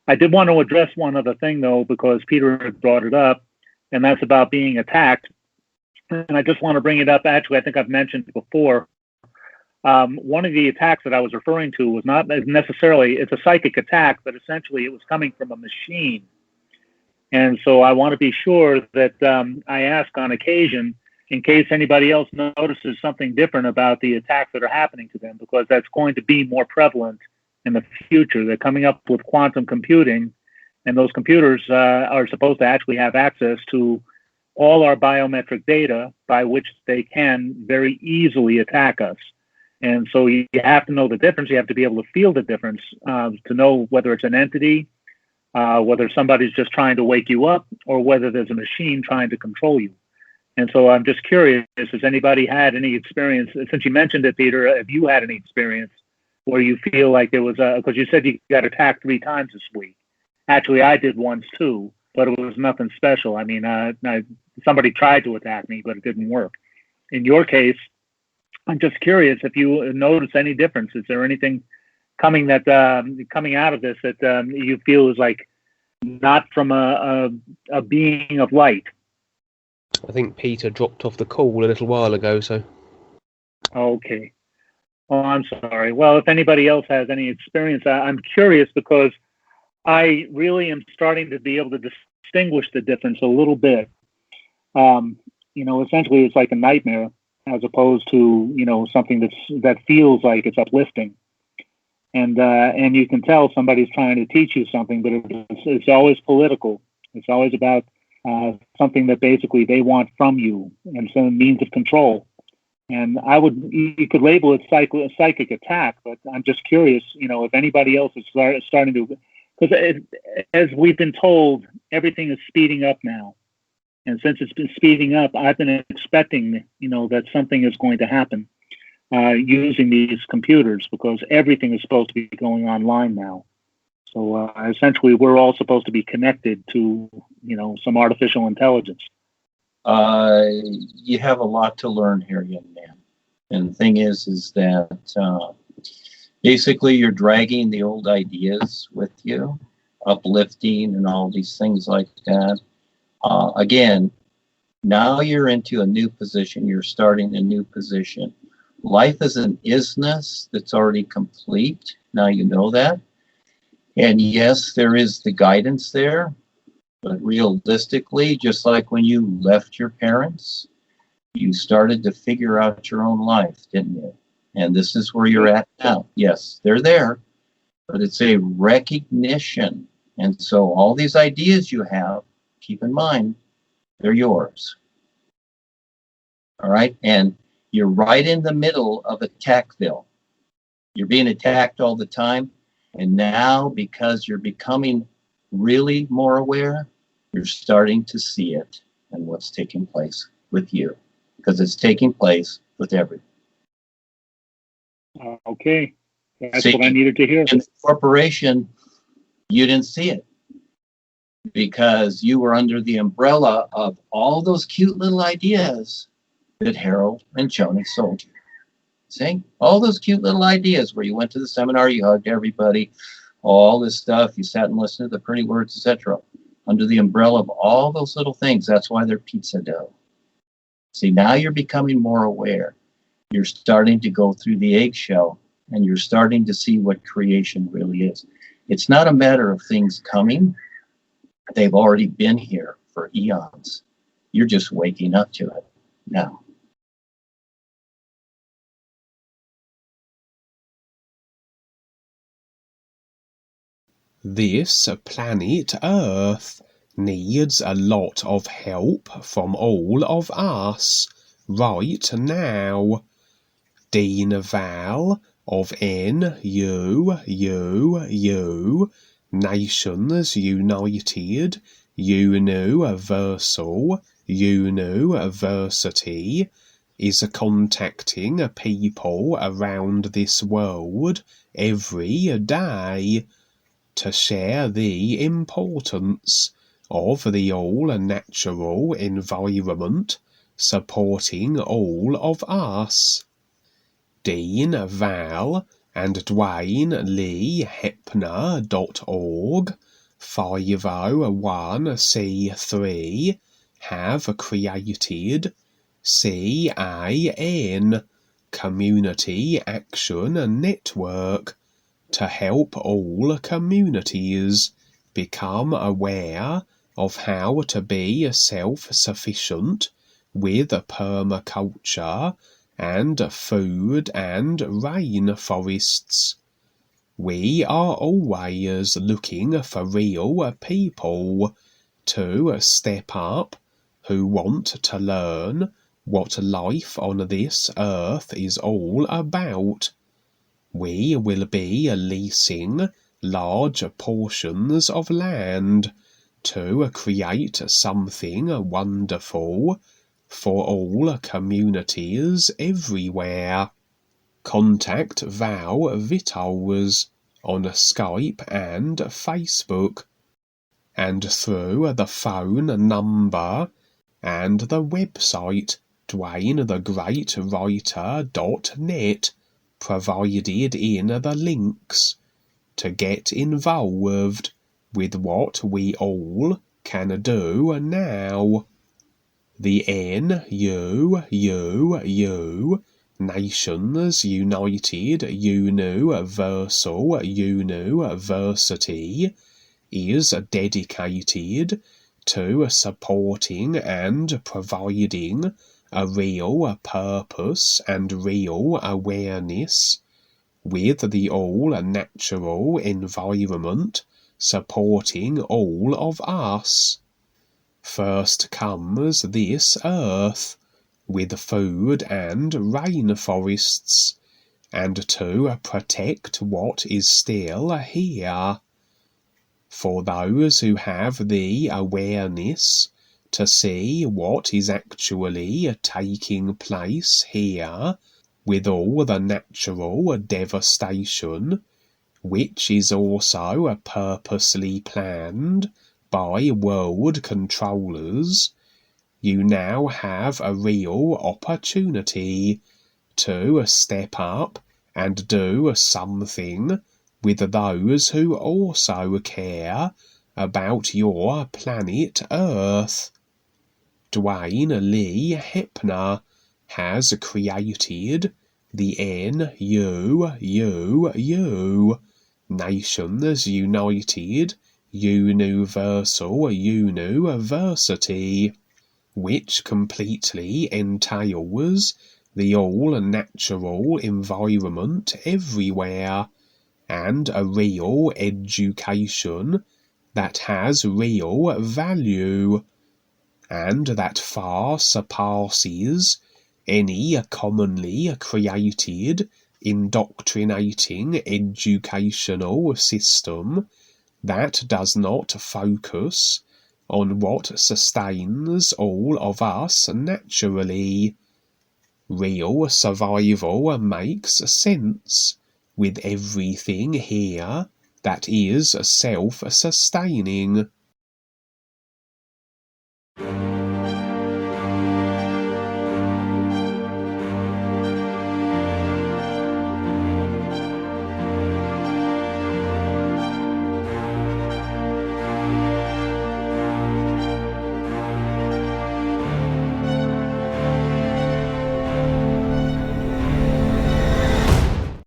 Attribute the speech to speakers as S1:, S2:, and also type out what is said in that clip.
S1: I did want to address one other thing, though, because Peter had brought it up, and that's about being attacked. And I just want to bring it up. Actually, I think I've mentioned before. One of the attacks that I was referring to was not necessarily, it's a psychic attack, but essentially it was coming from a machine. And so I want to be sure that I ask on occasion, in case anybody else notices something different about the attacks that are happening to them, because that's going to be more prevalent in the future. They're coming up with quantum computing, and those computers are supposed to actually have access to all our biometric data by which they can very easily attack us. And so you have to know the difference. You have to be able to feel the difference to know whether it's an entity, whether somebody's just trying to wake you up, or whether there's a machine trying to control you. And so I'm just curious, has anybody had any experience, since you mentioned it, Peter, have you had any experience where you feel like there was because you said you got attacked 3 times this week. Actually, I did once too, but it was nothing special. I mean, somebody tried to attack me, but it didn't work. In your case, I'm just curious if you notice any difference. Is there anything coming out of this that you feel is like not from a being of light?
S2: I think Peter dropped off the call a little while ago, so.
S1: Okay. Oh, I'm sorry. Well, if anybody else has any experience, I'm curious because I really am starting to be able to distinguish the difference a little bit. Essentially it's like a nightmare as opposed to, something that feels like it's uplifting. And you can tell somebody's trying to teach you something, but it's always political. It's always about something that basically they want from you, and some means of control. And you could label it a psychic attack, but I'm just curious, if anybody else is starting to, because as we've been told, everything is speeding up now. And since it's been speeding up, I've been expecting, that something is going to happen using these computers, because everything is supposed to be going online now. So essentially, we're all supposed to be connected to, some artificial intelligence.
S3: You have a lot to learn here, young man. And the thing is that basically you're dragging the old ideas with you, uplifting and all these things like that. Again, now you're into a new position. You're starting a new position. Life is an isness that's already complete. Now you know that. And yes, there is the guidance there. But realistically, just like when you left your parents, you started to figure out your own life, didn't you? And this is where you're at now. Yes, they're there, but it's a recognition. And so all these ideas you have, keep in mind, they're yours. All right? And you're right in the middle of Attackville. You're being attacked all the time. And now, because you're becoming really more aware, you're starting to see it and what's taking place with you, because it's taking place with everyone.
S1: Okay. That's what I needed to hear.
S3: In the corporation, you didn't see it because you were under the umbrella of all those cute little ideas that Harold and Joni sold you. See? All those cute little ideas where you went to the seminar, you hugged everybody, all this stuff, you sat and listened to the pretty words, etc. Under the umbrella of all those little things. That's why they're pizza dough. See, now you're becoming more aware. You're starting to go through the eggshell, and you're starting to see what creation really is. It's not a matter of things coming. They've already been here for eons. You're just waking up to it now.
S2: This planet Earth needs a lot of help from all of us right now. Dean Val of NUUU, Nations United, UNUversal, UNUversity, is contacting people around this world every day to share the importance of the all-natural environment supporting all of us. Dean Val and DuaneLeeHeppner.org 501c3 have created CAN, Community Action Network, to help all communities become aware of how to be self-sufficient with permaculture and food and rainforests. We are always looking for real people to step up who want to learn what life on this earth is all about. We will be leasing large portions of land to create something wonderful for all communities everywhere. Contact Val Vittles on Skype and Facebook, and through the phone number and the website DuaneTheGreatWriter.net provided in the links, to get involved with what we all can do now. The NUUU, Nations United UNUversal UNUversity, is dedicated to supporting and providing a real purpose and real awareness with the all-natural environment supporting all of us. First comes this earth with food and rainforests, and to protect what is still here. For those who have the awareness to see what is actually taking place here with all the natural devastation, which is also purposely planned by WorldKontrollers, you now have a real opportunity to step up and do something with those who also care about your planet Earth. Duane Lee Heppner has created the NUUU, Nations United UNUversal UNUversity, which completely entails the all-natural environment everywhere, and a real education that has real value, and that far surpasses any commonly created indoctrinating educational system that does not focus on what sustains all of us naturally. Real survival makes sense with everything here that is self-sustaining.